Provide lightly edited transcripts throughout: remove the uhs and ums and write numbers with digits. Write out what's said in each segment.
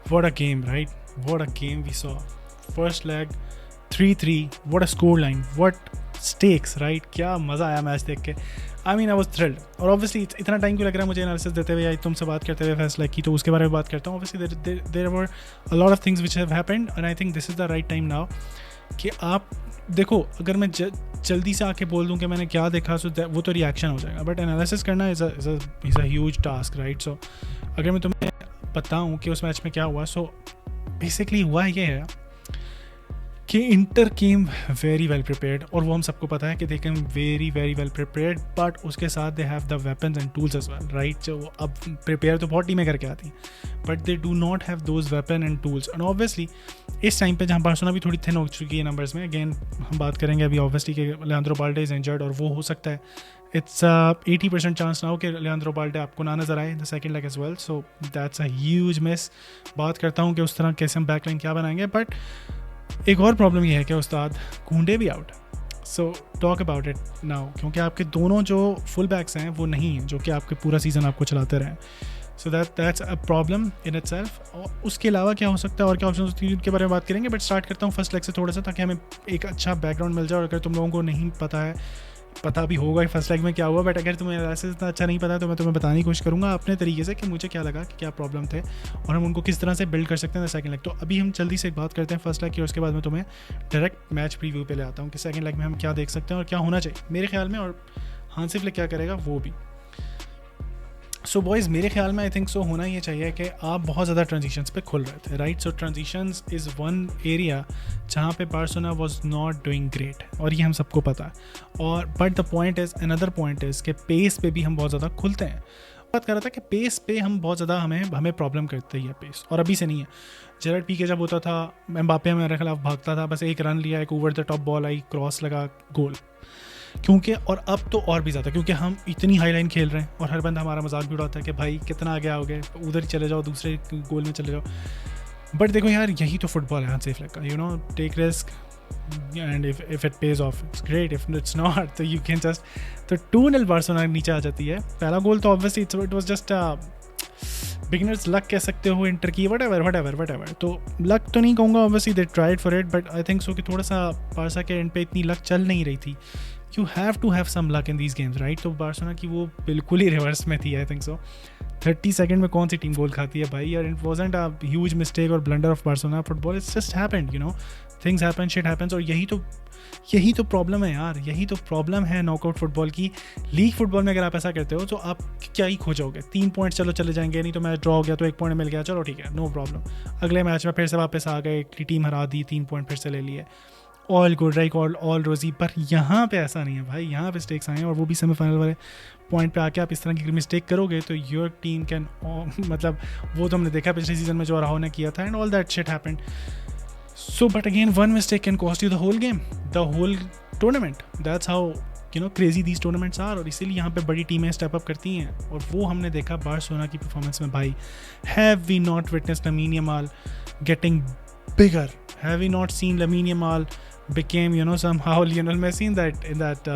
What a game, right? What a game we saw. First leg 3-3. What a score line. What stakes, right? क्या मज़ा आया match देख के. I mean I was thrilled. और obviously इतना time क्यों लग रहा है मुझे एनालिसिस देते हुए या तुमसे बात करते हुए फर्स्ट लेग की, तो उसके बारे में बात करता हूँ. Obviously there were a lot of things which have happened and I think this is the right time now कि आप देखो. अगर मैं जल्दी से आके बोल दूं कि मैंने क्या देखा, सो वो तो रिएक्शन हो जाएगा. बट एनालिसिस करना is a huge task, right? So अगर मैं तुम्हें बताऊं कि उस मैच में क्या हुआ, सो बेसिकली हुआ ये है कि Inter came very well prepared. और वो हम सबको पता है कि they came very very well prepared, but उसके साथ they have the weapons and tools as well, right? जो अब प्रिपेयर तो बहुत टीमें करके आती हैं, but they do not have those weapon and tools. And obviously इस टाइम पे जहाँ बार्सिलोना भी थोड़ी थिन हो चुकी है नंबर्स में. अगेन हम बात करेंगे अभी ऑब्वियसली कि लेआंद्रो बाल्डे इज इंजर्ड, और वो हो सकता है इट्स 80% चांस ना हो कि लेआंद्रो बाल्डे आपको ना नजर आए in the second leg as well. So that's a huge miss. बात करता हूँ कि उस तरह कैसे हम बैकलाइन क्या बनाएंगे. बट एक और प्रॉब्लम ये है कि उस्ताद कुंडे भी out. So talk about it now, क्योंकि आपके दोनों जो फुल बैक्स हैं वो नहीं हैं जो कि आपके पूरा सीज़न आपको चलाते रहें. सो that's a problem in it self. और उसके अलावा क्या हो सकता है और क्या ऑप्शन होती है उनके बारे में बात करेंगे. बट स्टार्ट करता हूँ फर्स्ट लेग से थोड़ा सा, ताकि हमें एक अच्छा बैकग्राउंड मिल जाए. और अगर तुम लोगों को नहीं पता भी होगा फर्स्ट लेग में क्या हुआ, बट अगर तुम्हें ऐसे इतना अच्छा नहीं पता तो मैं तुम्हें बताने की कोशिश करूँगा अपने तरीके से कि मुझे क्या लगा कि क्या प्रॉब्लम थे और हम उनको किस तरह से बिल्ड कर सकते हैं सेकंड लेग. तो अभी हम जल्दी से एक बात करते हैं फर्स्ट लेग की, और उसके बाद मैं तुम्हें डायरेक्ट मैच प्रीव्यू पे ले आता हूँ कि सेकंड लेग में हम क्या देख सकते हैं और क्या होना चाहिए मेरे ख्याल में, और हांसी फ्लिक क्या करेगा वो भी. सो बॉयज़, मेरे ख्याल में आई थिंक सो होना ये चाहिए कि आप बहुत ज़्यादा ट्रांजिशंस पे खुल रहे थे, right? So transitions is one area जहाँ पे Barcelona was not doing great, और ये हम सबको पता है. और but the point is, another point is कि पेस पे भी हम बहुत ज़्यादा खुलते हैं. बात कर रहा था कि पेस पे हम बहुत ज़्यादा हमें प्रॉब्लम करते ही है पेस, और अभी से नहीं है. जेरार्ड पीके जब होता था, एम्बापे मेरे खिलाफ भागता था, बस एक रन लिया, एक over the top ball I, cross लगा, गोल. क्योंकि और अब तो और भी ज़्यादा, क्योंकि हम इतनी हाई लाइन खेल रहे हैं और हर बंदा हमारा मजाक भी उड़ाता है कि भाई कितना आगे आओगे, उधर ही चले जाओ, दूसरे गोल में चले जाओ. बट देखो यार, यही तो फुटबॉल है हांसी फ्लिक का. You know, take risk and if it pays off it's great, if it's not तो यू कैन जस्ट. तो 2-0 बार्सिलोना नीचे आ जाती है. पहला गोल तो obviously it was just beginners luck कह सकते हो इंटर की, वट एवर. तो लक तो नहीं कहूँगा, obviously they tried for it, but I think so कि थोड़ा सा बार्सा के एंड पे इतनी लक चल नहीं रही थी. You have to have some luck in these games, right? तो बार्सिलोना की वो बिल्कुल ही रिवर्स में थी. आई थिंक सो 30 सेकंड में कौन सी टीम गोल खाती है भाई यार? It wasn't a huge mistake और blunder of Barcelona. Football it's just happened, you know, things happen, shit happens. और यही तो प्रॉब्लम है यार, यही तो प्रॉब्लम है नॉकआउट फुटबॉल की. लीग फुटबॉल में अगर आप ऐसा करते हो तो आप क्या ही खो जाओगे. 3 पॉइंट चलो चले जाएंगे, नहीं तो मैच ड्रॉ हो गया तो 1 पॉइंट मिल गया, चलो ठीक है, नो प्रॉब्लम. अगले मैच में फिर से वापस आ गए, टीम हरा दी, 3 पॉइंट फिर से ले लिए, ऑल गुड, राइट? ऑल रोजी. पर यहाँ पे ऐसा नहीं है भाई, यहाँ पे स्टेक्स आए हैं, और वो भी सेमीफाइनल वाले पॉइंट पे आके आप इस तरह की मिस्टेक करोगे तो योर टीम कैन, मतलब वो तो हमने देखा पिछले सीजन में जो राहुल ने किया था, and all that shit happened. So but again one mistake can cost you the whole game, the whole tournament. That's how you know crazy these tournaments are. और इसीलिए यहाँ पे बड़ी टीमें स्टेप अप करती हैं, और वो हमने देखा बार्सिलोना की परफॉर्मेंस में. भाई, have we not witnessed Lamine Yamal getting bigger? Have we not seen Lamine Yamal became, you know, somehow Lionel Messi in that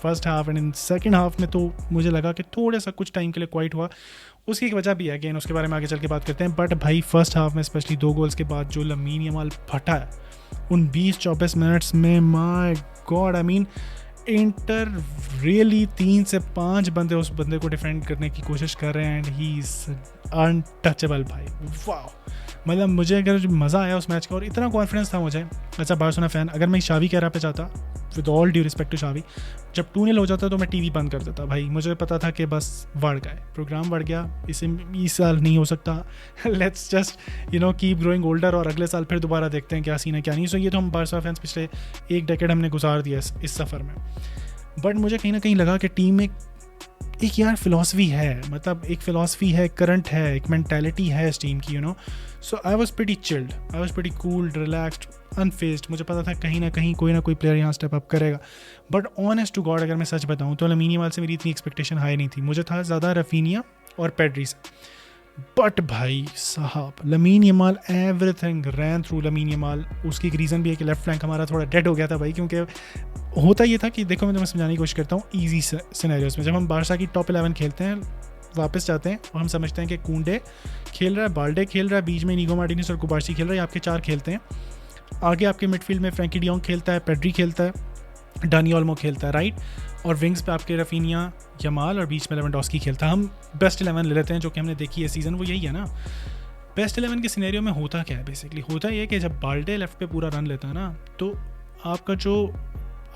first half, and in second half में तो मुझे लगा कि थोड़ा सा कुछ टाइम के लिए क्वाइट हुआ. उसकी एक वजह भी है, अगेन उसके बारे में आगे चल के बात करते हैं. बट भाई फर्स्ट हाफ में स्पेशली 2 गोल्स के बाद जो लमीन यमाल फटा है उन 20-24 मिनट्स में, my God, I mean inter really 3 से 5 बंदे उस बंदे को डिफेंड करने की कोशिश कर रहे हैं, एंड ही इज अनटचेबल भाई. वाह, मतलब मुझे अगर मज़ा आया उस मैच का और इतना कॉन्फिडेंस था मुझे एज अ बार्सिलोना फ़ैन. अगर मैं शावी के पे जाता, with all due respect to Xavi, जब 2-0 हो जाता तो मैं टीवी बंद कर देता भाई. मुझे पता था कि बस बढ़ गए, प्रोग्राम बढ़ गया, इस साल नहीं हो सकता. Let's just you know keep growing older, और अगले साल फिर दोबारा देखते हैं क्या सीन है क्या नहीं. सो ये तो हम बार्सा फैंस पिछले 1 डेकेड हमने गुजार दिया इस सफ़र में. बट मुझे कहीं ना कहीं लगा कि टीम में एक यार फिलॉसफी है, मतलब एक फिलॉसफी है, करंट है, एक मेंटालिटी है इस टीम की, you know. So I was pretty chilled, I was pretty cool, relaxed, unfazed. मुझे पता था कहीं ना कहीं कोई ना कोई प्लेयर यहाँ स्टेप अप करेगा. बट ऑनेस्ट टू गॉड अगर मैं सच बताऊँ तो लमीन यमाल से मेरी इतनी एक्सपेक्टेशन हाई नहीं थी. मुझे था ज़्यादा रफीनिया और पेड्री से. बट भाई साहब, लमीन यमाल, एवरीथिंग रैन थ्रू लमीन यमाल. उसकी एक रीज़न भी है कि लेफ्ट फ्लैंक हमारा थोड़ा डेड हो गया था भाई, क्योंकि होता ये था कि देखो मैं तुम्हें समझाने की कोशिश करता हूँ ईजी सिनेरियोज में. जब हम बार्सा की टॉप 11 खेलते हैं वापस जाते हैं और हम समझते हैं कि कुंडे खेल रहा है, बाल्डे खेल रहा है, बीच में इनीगो मार्टिनेज और कुबार्सी खेल रहा है, आपके 4 खेलते हैं। आगे आपके मिडफील्ड में फ्रैंकी डियोंग खेलता है, पेड्री खेलता है, डानी ओल्मो खेलता है, राइट। और विंग्स पे आपके रफीनिया, यमाल और बीच में लेवेंडोस्की खेलता है। हम बेस्ट 11 ले लेते हैं जो कि हमने देखी है सीज़न, वो यही है ना। बेस्ट 11 के सिनेरियो में होता क्या है बेसिकली, होता ये है कि जब बाल्डे लेफ्ट पे पूरा रन लेता है ना, तो आपका जो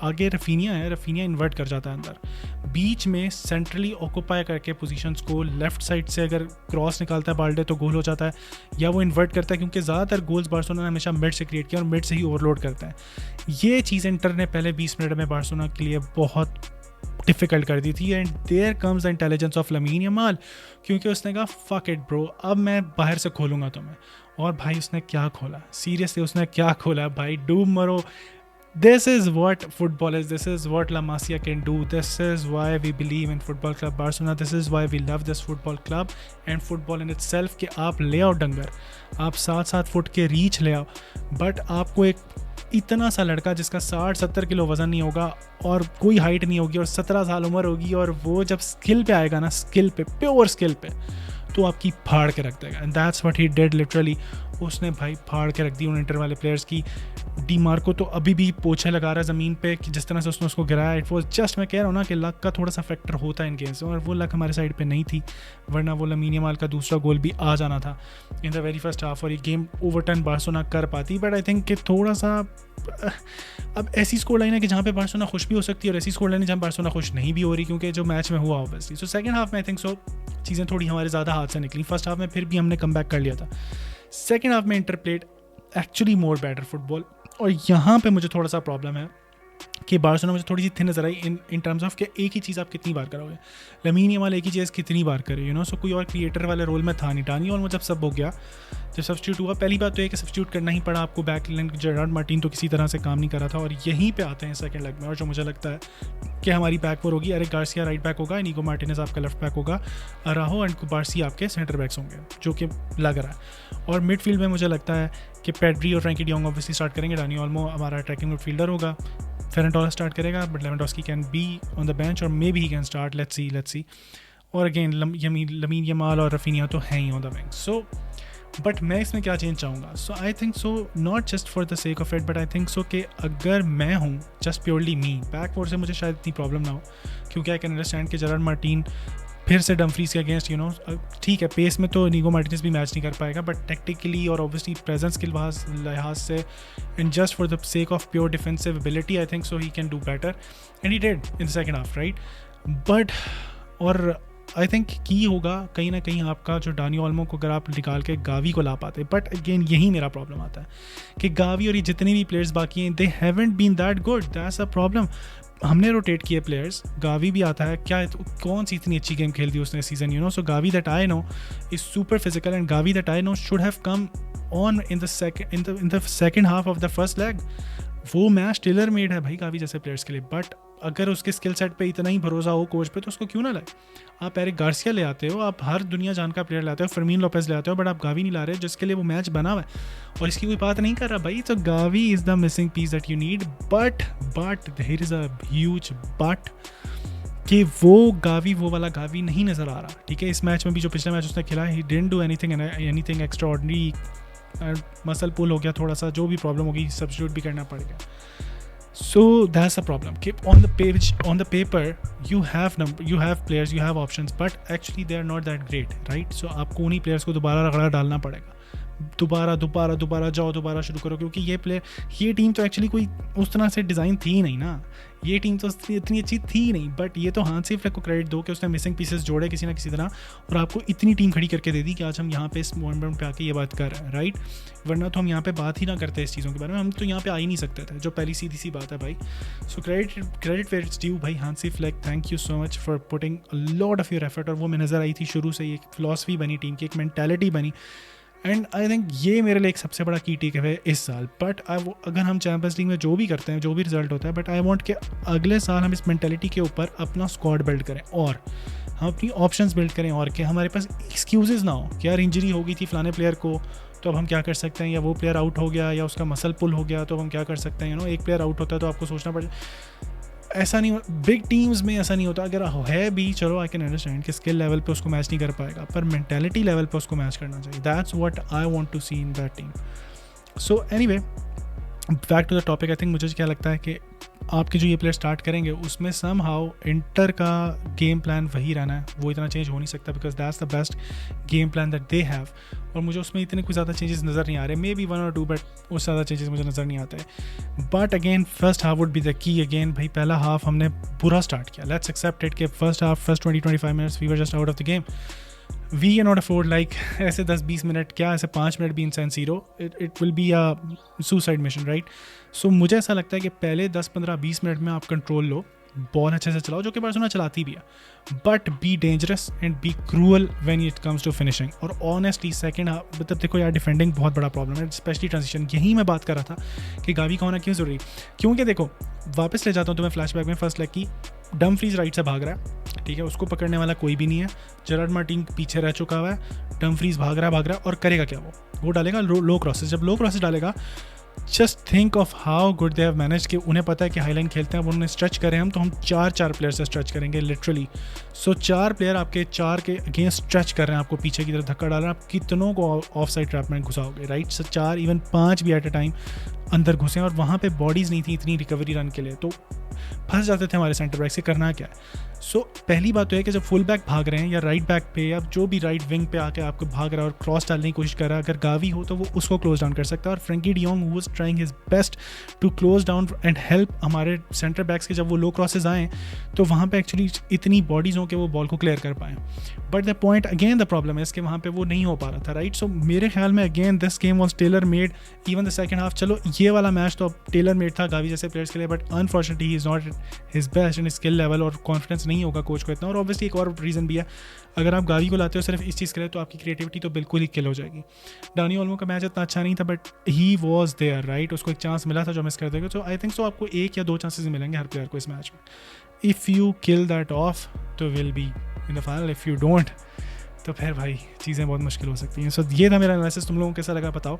आगे रफीनिया है, रफीनिया इन्वर्ट कर जाता है अंदर, बीच में सेंट्रली ऑक्यूपाई करके पोजीशंस को, लेफ्ट साइड से अगर क्रॉस निकालता है बाल्डे तो गोल हो जाता है, या वो इन्वर्ट करता है, क्योंकि ज़्यादातर गोल्स बार्सिलोना ने हमेशा मिड से क्रिएट किया और मिड से ही ओवरलोड करता है। ये चीज़ इंटर ने पहले 20 मिनट में बार्सिलोना के लिए बहुत डिफ़िकल्ट कर दी थी। And there comes the intelligence of Lamine Yamal, क्योंकि उसने कहा फक इट ब्रो, अब मैं बाहर से खोलूँगा तुम्हें। और भाई उसने क्या खोला, सीरियसली उसने क्या खोला भाई, डूब मरो। This is what football is. This is what La Masia can do. This is why we believe in Football Club Barcelona. This is why we love this football club and football in itself. कि आप ले आओ डंगर, आप 7-7 foot के reach ले आओ, but आपको एक इतना सा लड़का जिसका 60-70 किलो वज़न नहीं होगा और कोई हाइट नहीं होगी और 17 साल उम्र होगी, और वो जब स्किल पे आएगा ना, स्किल पे, प्योर स्किल पे, तो आपकी फाड़ के रख देगा। And that's what he did literally. उसने भाई फाड़ के रख दी उन इंटर वाले प्लेयर्स की। डी मार्को तो अभी भी पोछे लगा रहा है ज़मीन पे कि जिस तरह से उसने उसको गिराया। इट वॉज जस्ट, मैं कह रहा हूँ ना कि लक का थोड़ा सा फैक्टर होता है इन गेम्स में, और वो लक हमारे साइड पे नहीं थी, वरना वो लमीन यमाल का दूसरा गोल भी आ जाना था in the very first half और ये गेम ओवरटर्न बार्सिलोना कर पाती। बट आई थिंक कि थोड़ा सा अब ऐसी स्कोर लाइन है कि जहाँ पे बार्सिलोना खुश भी हो सकती है और ऐसी स्कोर लाइन है जहाँ बार्सिलोना खुश नहीं भी हो रही, क्योंकि जो मैच में हुआ ऑब्वियसली। सो सेकंड हाफ में आई थिंक सो चीज़ें थोड़ी हमारे ज़्यादा हाथ से निकली। फर्स्ट हाफ में फिर भी हमने कम बैक कर लिया था। सेकंड हाफ में inter played actually more better football, और यहाँ पे मुझे थोड़ा सा प्रॉब्लम है कि बार्सिलोना मुझे थोड़ी सी थिन नजर आई इन टर्म्स ऑफ कि एक ही चीज़ आप कितनी बार करोगे। लमीन यमाल एक ही चीज़ कितनी बार करे, यू नो। सो कोई और क्रिएटर वाले रोल में था नहीं। डानी ओल्मो जब सब हो गया, जब सब्स्टिट्यूट हुआ, पहली बात तो ये कि सब्स्टिट्यूट करना ही पड़ा आपको, बैकलाइन जेरार्ड मार्टिन तो किसी तरह से काम नहीं कर रहा था, और यहीं पे आते हैं सेकंड लेग में, और जो मुझे लगता है कि हमारी बैक फोर होगी। एरिक गार्सिया राइट बैक होगा, इनीगो मार्टिनेज आपका लेफ्ट बैक होगा, अराहो एंड कुबार्सी आपके सेंटर बैक्स होंगे, जो कि लग रहा है। और मिडफील्ड में मुझे लगता है कि पेड्री और फ्रैंकी डियोंग ऑब्वियसली स्टार्ट करेंगे। डानी ओल्मो हमारा अटैकिंग मिडफील्डर होगा, फेरन टोरेस स्टार्ट करेगा, but Lewandowski can be on the bench और maybe he can start, let's see. और अगेन लमीन यमाल और रफीनिया तो हैं ही on the wing. So but मैं इसमें क्या चेंज चाहूँगा, so I think so not just for the sake of it, but I think so कि अगर मैं हूँ जस्ट प्योरली मी, बैक फोर से मुझे शायद इतनी प्रॉब्लम ना हो, क्योंकि आई कैन अंडरस्टैंड कि जेरार्ड मार्टिन फिर से डम्फ्रीज के अगेंस्ट, यू नो, ठीक है पेस में तो इनीगो मार्टिनेज भी मैच नहीं कर पाएगा, बट टेक्टिकली और ऑब्वियसली प्रेजेंस के लिहाज से and just for the sake of pure defensive ability, I think so he can do better and he did in the second half, right. But और I think की होगा कहीं ना कहीं आपका जो डानी ओल्मो को अगर आप निकाल के गावी को ला पाते, बट अगेन यही मेरा प्रॉब्लम आता है कि गावी और ये जितने भी प्लेयर्स बाकी हैं, they haven't been that good, that's a problem. हमने रोटेट किए प्लेयर्स, गावी भी आता है क्या, तो कौन सी इतनी अच्छी गेम खेल दी उसने season, you know. So Gavi that I know is super physical and Gavi that I know should have come on in the second half of the first leg. वो मैच टेलर मेड है भाई Gavi जैसे players के लिए, but अगर उसके skill set पे इतना ही भरोसा हो कोच पे, तो उसको क्यों ना लाए। आप एरिक गार्सिया ले आते हो, आप हर दुनिया जान का प्लेयर लाते हो, फर्मीन लोपेज ले आते हो, बट आप गावी नहीं ला रहे जिसके लिए वो मैच बना हुआ है। और इसकी कोई बात नहीं कर रहा भाई, तो Gavi is the missing piece that you need, but there is a huge but कि वो गावी वो वाला गावी नहीं नज़र आ रहा। ठीक है, इस मैच में भी जो पिछला मैच उसने खेला, he didn't do anything extraordinary, muscle pull हो गया थोड़ा सा, जो भी प्रॉब्लम होगी सब्स्टिट्यूट भी करना पड़ेगा। So that's the problem. Keep on the page, on the paper, you have players, you have options, but actually they are not that great, right? So आपको उन्हीं players को दोबारा रगड़ा डालना पड़ेगा, दोबारा जाओ, दोबारा शुरू करो, क्योंकि ये टीम तो एक्चुअली कोई उस तरह से डिज़ाइन थी ही नहीं ना, ये टीम तो इतनी अच्छी थी ही नहीं। बट ये तो हांसी फ्लिक को क्रेडिट दो कि उसने मिसिंग पीसेस जोड़े किसी ना किसी तरह और आपको इतनी टीम खड़ी करके दे दी कि आज हम यहाँ पे इस मोमेंट पे आके ये बात कर रहे हैं, राइट। वरना तो हम यहाँ पे बात ही ना करते इस चीज़ों के बारे में, हम तो यहाँ पे आ ही नहीं सकते थे, जो पहली सीधी सी बात है भाई। So credit where it's due भाई, Hansi Flick, thank you so much for putting a lot of your effort. और वो मैं नज़र आई थी शुरू से, एक फिलॉसफी बनी टीम की, एक मैंटेलिटी बनी, एंड आई थिंक ये मेरे लिए एक सबसे बड़ा की टेक है इस साल। बट अगर हम चैंपियंस लीग में जो भी करते हैं, जो भी रिजल्ट होता है, बट आई वांट कि अगले साल हम इस मेंटालिटी के ऊपर अपना स्क्वाड बिल्ड करें और हम अपनी ऑप्शंस बिल्ड करें, और कि हमारे पास एक्सक्यूजेस ना हो कि यार इंजरी हो गई थी फलाने प्लेयर को तो अब हम क्या कर सकते हैं, या वो प्लेयर आउट हो गया या उसका मसल पुल हो गया तो हम क्या कर सकते हैं, यू नो। एक प्लेयर आउट होता है तो आपको सोचना पड़े, ऐसा नहीं, बिग टीम्स में ऐसा नहीं होता, अगर है भी चलो आई कैन अंडरस्टैंड कि स्किल लेवल पे उसको मैच नहीं कर पाएगा, पर मेंटेलिटी लेवल पे उसको मैच करना चाहिए. That's what I want to see in that team. So anyway, back to the topic. I think मुझे क्या लगता है कि आपके जो ये प्लेयर स्टार्ट करेंगे उसमें सम हाउ इंटर का गेम प्लान वही रहना है, वो इतना चेंज हो नहीं सकता because that's the best game plan that they have. और मुझे उसमें इतने कोई ज़्यादा चेंजेस नज़र नहीं आ रहे, मे बी 1 और 2, बट उससे ज़्यादा चेंजेस मुझे नज़र नहीं आते. But again first half would be the key. Again भाई पहला हाफ हमने बुरा स्टार्ट किया. लेट्स एक्सेप्ट इट कि first half, first 20-25 minutes we were just out of the game. We can not afford like ऐसे 10-20 मिनट, क्या ऐसे 5 minute भी in San Siro, it will be a suicide mission, right. So मुझे ऐसा लगता है कि पहले 10-15-20 मिनट में आप कंट्रोल लो, बॉल अच्छे से चलाओ, जो कि बार्सिलोना चलाती भी है, but be dangerous and be cruel when it comes to finishing. और ऑनेस्टली सेकंड हाफ मतलब देखो यार, डिफेंडिंग बहुत बड़ा प्रॉब्लम है, स्पेशली ट्रांजिशन. यही मैं बात कर रहा था कि गावी का होना क्यों ज़रूरी, क्योंकि देखो वापस ले जाता हूँ तुम्हें फ्लैशबैक में. फर्स्ट लेग की डमफ्रीज राइट से भाग रहा है, ठीक है, उसको पकड़ने वाला कोई भी नहीं है. जेरार्ड मार्टिन पीछे रह चुका हुआ है, डमफ्रीज भाग रहा है और करेगा क्या, वो डालेगा लो क्रॉसेस. जब लो क्रॉसेस डालेगा, just think of how good they have manage, कि उन्हें पता है कि हाईलाइन खेलते हैं, उन्होंने स्ट्रेच करें हम, तो हम 4 प्लेयर से स्ट्रेच करेंगे लिटरली. सो 4 प्लेयर आपके 4 के अगेंस्ट स्ट्रेच कर रहे हैं, आपको पीछे की तरफ धक्का डाल रहे हैं, आप कितनों को ऑफ साइड ट्रैप में घुसाओगे, राइट. सो 4 इवन 5 भी एट अ टाइम अंदर घुसे, और वहाँ पे बॉडीज़ नहीं थी इतनी रिकवरी रन के लिए, तो फंस जाते थे हमारे सेंटर बैक से. करना क्या है? सो पहली बात तो है कि जब फुल बैक भाग रहे हैं या राइट बैक पे या जो भी राइट विंग पे आके आपको भाग रहा है और क्रॉस डालने की कोशिश कर रहा है, अगर गावी हो तो वो उसको क्लोज डाउन कर सकता है. और Frenkie de Jong who was trying his best to close down and help हमारे सेंटर बैक्स के, जब वो लो क्रॉसेज आएँ तो वहाँ पे एक्चुअली इतनी बॉडीज़ हों कि वो बॉल को क्लियर कर पाएँ. But the point again, the problem है इसके वहाँ पे वो नहीं हो पा रहा था, राइट. सो मेरे ख्याल में again this game was tailor made. Even the second half, चलो ये वाला मैच तो टेलर मेड था गावी जैसे प्लेयर्स के लिए, but unfortunately he is not his best in skill level, और कॉन्फिडेंस नहीं होगा कोच को इतना. और ऑब्वियसली एक और रीज़न भी है, अगर आप गावी को लाते हो सिर्फ इस चीज़ के लिए, तो आपकी क्रिएटिविटी तो बिल्कुल ही किल हो जाएगी. डानी ओल्मो का मैच इतना अच्छा नहीं था, but he was there, right. उसको एक चांस मिला था जो मिस कर देगा. तो आई थिंक सो आपको 1 या 2 चांसेस मिलेंगे हर प्लेयर को इस मैच में. If you kill that off तो will be in the final. If you don't तो फिर भाई चीज़ें बहुत मुश्किल हो सकती हैं. सो ये था मेरा एनालिसिस. तुम लोगों को कैसा लगा बताओ.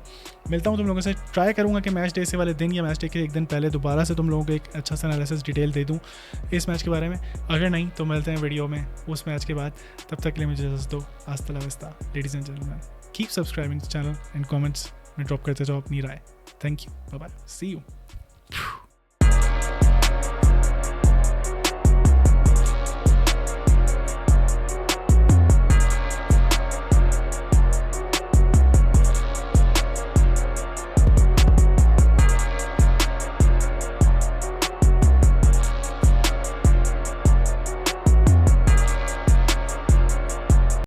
मिलता हूँ तुम लोगों से. ट्राई करूँगा कि मैच डे से वाले दिन या मैच डे के एक दिन पहले दोबारा से तुम लोगों को एक अच्छा सा एनालिसिस डिटेल दे दूँ इस मैच के बारे में. अगर नहीं तो मिलते हैं वीडियो में उस मैच के बाद. तब तक के लिए मुझे इजाज़त दो. Hasta la vista ladies and gentleman. Keep subscribing channel and comments में ड्रॉप करते जाओ अपनी राय. Thank you. Bye bye. See you.